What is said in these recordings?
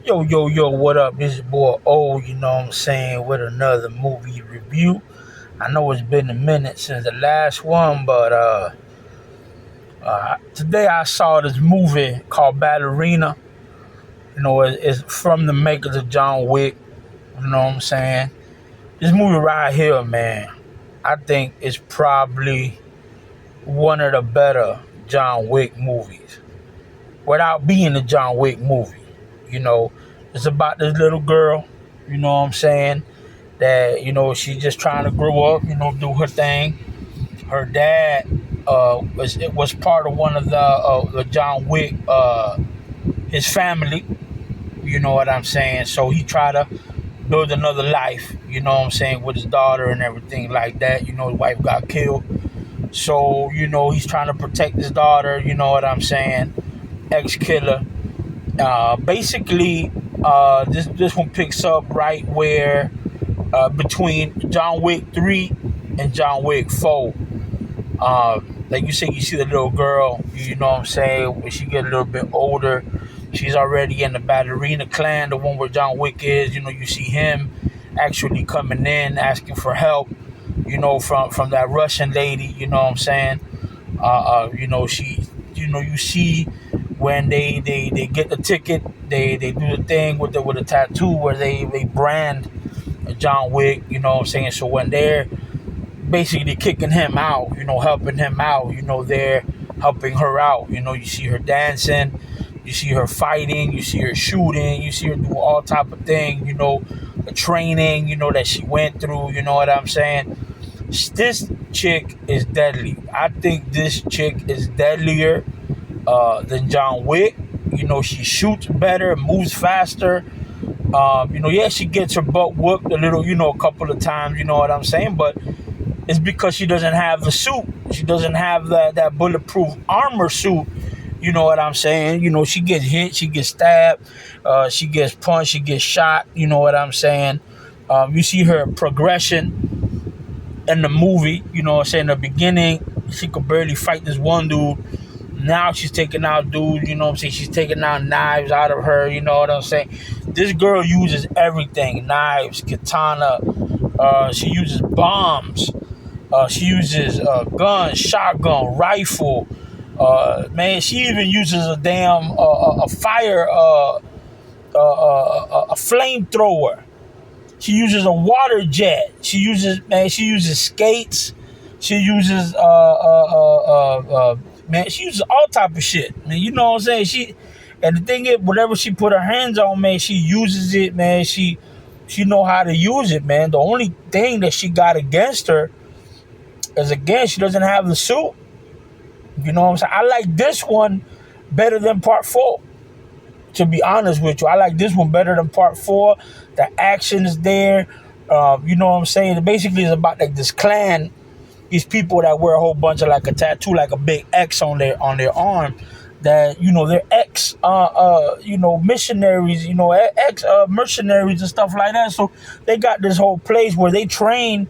Yo, yo, yo, what up? This is boy O, you know what I'm saying, with another movie review. I know it's been a minute since the last one, but today I saw this movie called Ballerina. It's from the makers of John Wick, you know what I'm saying? This movie right here, man, I think it's probably one of the better John Wick movies without being a John Wick movie. You know, it's about this little girl, you know what I'm saying, that she's just trying to grow up, do her thing. Her dad was part of one of the John Wick his family. You know what I'm saying? So he tried to build another life. You know what I'm saying, with his daughter and everything like that. His wife got killed, so he's trying to protect his daughter. You know what I'm saying? Ex killer. Basically, this one picks up right where between John Wick 3 and John Wick 4. Like you say, you see the little girl, you know what I'm saying, when she get a little bit older, she's already in the ballerina clan, the one where John Wick is. You see him actually coming in, asking for help, from that Russian lady, you know what I'm saying. She, you see when they get the ticket, they do the thing with the tattoo where they brand John Wick, you know what I'm saying. So when they're basically kicking him out, helping him out, they're helping her out. You see her dancing, you see her fighting, you see her shooting, you see her do all type of thing, the training, that she went through, you know what I'm saying? This chick is deadly. I think this chick is deadlier than John Wick. She shoots better, moves faster. Yeah, she gets her butt whooped a little, a couple of times, you know what I'm saying? But it's because she doesn't have the suit. She doesn't have that bulletproof armor suit. You know what I'm saying? She gets hit, she gets stabbed, she gets punched, she gets shot. You know what I'm saying? You see her progression in the movie. You know what I'm saying? In the beginning, she could barely fight this one dude. Now she's taking out dudes, you know what I'm saying? She's taking out knives out of her, you know what I'm saying? This girl uses everything. Knives, katana, she uses bombs, she uses guns, shotgun, rifle. Man, she even uses a damn a fire, a flamethrower. She uses a water jet. She uses skates. She uses man, she uses all type of shit. Man, you know what I'm saying? And the thing is, whatever she put her hands on, man, she uses it, man. She know how to use it, man. The only thing that she got against her is, again, she doesn't have the suit. You know what I'm saying? I like this one better than part 4. To be honest with you, I like this one better than part 4. The action is there. You know what I'm saying? It basically is about like this clan, these people that wear a whole bunch of like a tattoo, like a big X on their arm. That they're ex missionaries, ex mercenaries and stuff like that. So they got this whole place where they train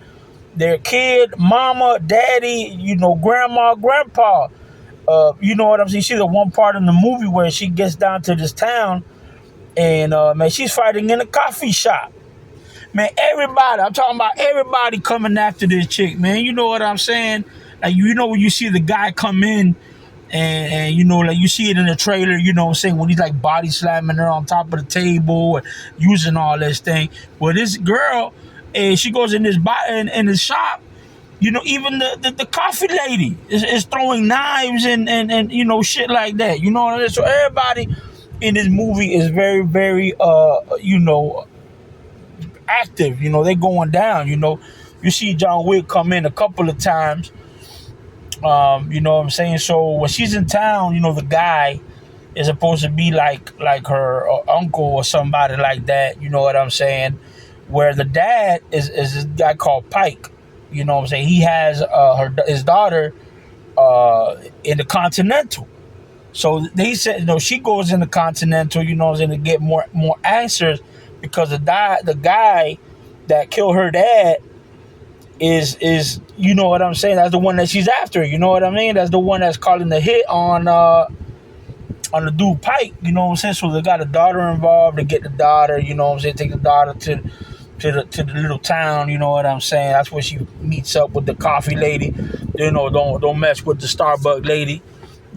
their kid, mama, daddy, grandma, grandpa. You know what I'm saying? You see the one part in the movie where she gets down to this town and man, she's fighting in a coffee shop. Man, everybody, I'm talking about everybody coming after this chick, man. You know what I'm saying? Like, when you see the guy come in and like you see it in the trailer, you know what I'm saying, when he's like body slamming her on top of the table and using all this thing. Well, this girl, she goes in this shop. Even the coffee lady is throwing knives and shit like that. You know what I mean? So everybody in this movie is very, very active. They're going down. You see John Wick come in a couple of times. You know what I'm saying? So when she's in town, the guy is supposed to be like her uncle or somebody like that. You know what I'm saying? Where the dad is this guy called Pike. You know what I'm saying? He has his daughter in the Continental. So they said, she goes in the Continental, you know what I'm saying, to get more answers, because the guy that killed her dad is you know what I'm saying, that's the one that she's after. You know what I mean? That's the one that's calling the hit on on the dude Pike, you know what I'm saying? So they got a daughter involved. They get the daughter, you know what I'm saying? Take the daughter to the little town, you know what I'm saying? That's where she meets up with the coffee lady. You know, don't mess with the Starbucks lady.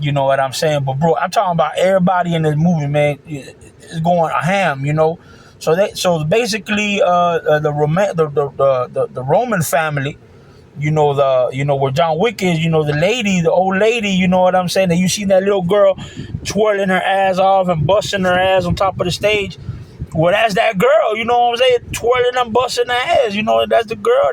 You know what I'm saying? But bro, I'm talking about everybody in this movie, man, is going a ham, you know. So basically, the Roman family, where John Wick is, the lady, the old lady, you know what I'm saying? That you see that little girl twirling her ass off and busting her ass on top of the stage. Well, that's that girl, you know what I'm saying? Twirling and busting her ass, that's the girl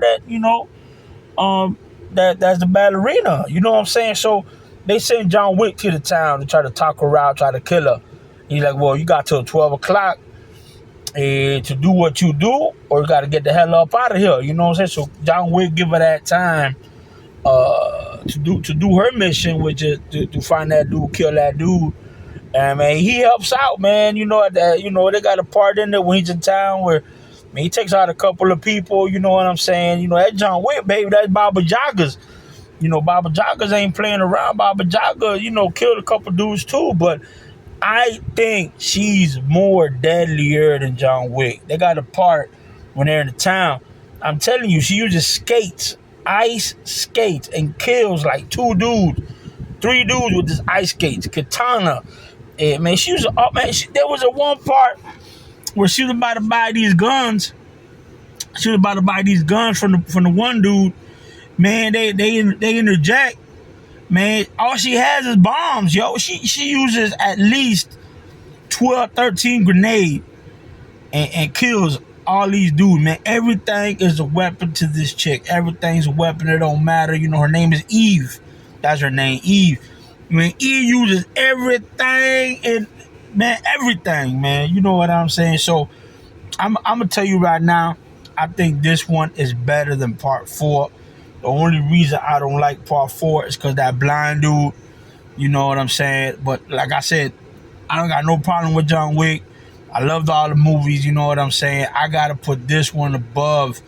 that, that's the ballerina, you know what I'm saying? So they send John Wick to the town to try to talk her out, try to kill her. He's like, well, you got till 12 o'clock to do what you do, or you got to get the hell up out of here, you know what I'm saying? So John Wick give her that time to do her mission, which is to find that dude, kill that dude. And man, he helps out, man. They got a part in there when he's in town where, man, he takes out a couple of people. You know what I'm saying? That John Wick, baby, that's Baba Joggers. Baba Joggers ain't playing around. Baba Jagger, killed a couple dudes too. But I think she's more deadlier than John Wick. They got a part when they're in the town. I'm telling you, she uses skates, ice skates, and kills like 3 dudes with this ice skates, katana. And man, there was a one part where she was about to buy these guns. She was about to buy these guns from the one dude. Man, they interject. Man, all she has is bombs, yo. She uses at least 12, 13 grenades and kills all these dudes, man. Everything is a weapon to this chick. Everything's a weapon. It don't matter. Her name is Eve. That's her name, Eve. I mean, Eve uses everything and everything, man. You know what I'm saying? So I'm gonna tell you right now, I think this one is better than part 4. The only reason I don't like part 4 is because that blind dude, you know what I'm saying? But like I said, I don't got no problem with John Wick. I loved all the movies, you know what I'm saying? I gotta put this one above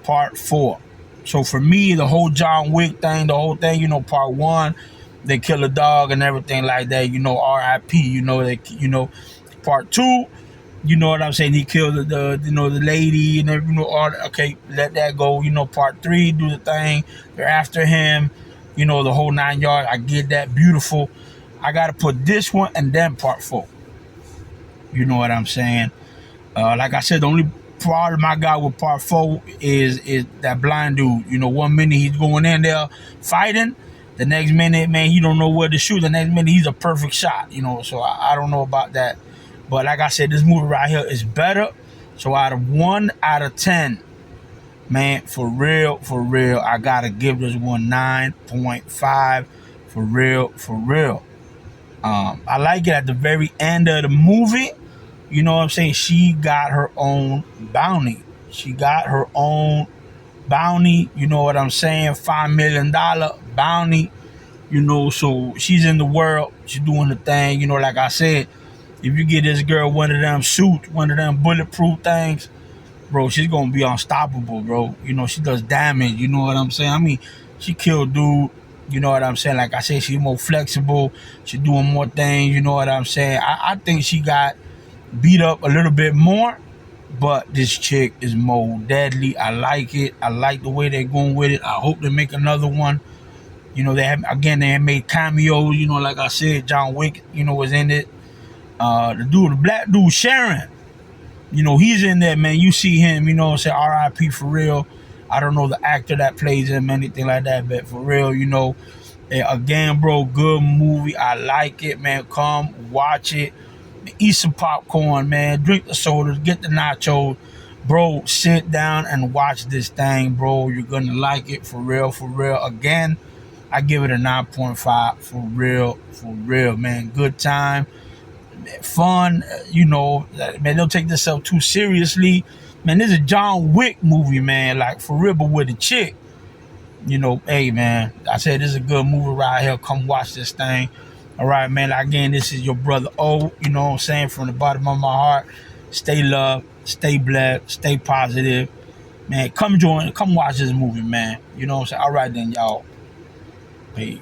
part 4. So for me, the whole John Wick thing, the whole thing, part 1, they kill a dog and everything like that, R.I.P. Part 2, you know what I'm saying? He killed the lady and all that. Okay, let that go. Part 3, do the thing. They're after him. The whole 9 yards. I get that. Beautiful. I gotta put this one and then part 4. You know what I'm saying? Like I said, the only problem I got with part 4 is that blind dude. 1 minute he's going in there fighting. The next minute, man, he don't know where to shoot. The next minute, he's a perfect shot. So I don't know about that. But like I said, this movie right here is better. So out of 1 out of 10, man, for real, I gotta give this one 9.5. For real. I like it at the very end of the movie. You know what I'm saying? She got her own bounty. You know what I'm saying? $5 million bounty. So she's in the world. She's doing the thing. Like I said, if you get this girl one of them suits, one of them bulletproof things, bro, she's going to be unstoppable, bro. She does damage. You know what I'm saying? I mean, she killed dude. You know what I'm saying? Like I said, she's more flexible. She's doing more things. You know what I'm saying? I think she got beat up a little bit more, but this chick is more deadly. I like it. I like the way they're going with it. I hope they make another one. They have made cameos. Like I said, John Wick, was in it. The black dude, Sharon, he's in there, man. You see him, say R.I.P. for real. I don't know the actor that plays him, anything like that, but for real, again, bro, good movie. I like it, man. Come watch it. Eat some popcorn, man. Drink the sodas, get the nachos. Bro, sit down and watch this thing, bro. You're gonna like it, for real. Again, I give it a 9.5. For real, man. Good time. Fun, man, don't take this up too seriously. Man, this is a John Wick movie, man, like for real, but with a chick. Hey, man, I said this is a good movie right here. Come watch this thing. All right, man, again, this is your brother O, you know what I'm saying, from the bottom of my heart. Stay loved, stay blessed, stay positive. Man, come watch this movie, man. You know what I'm saying? All right, then, y'all. Peace.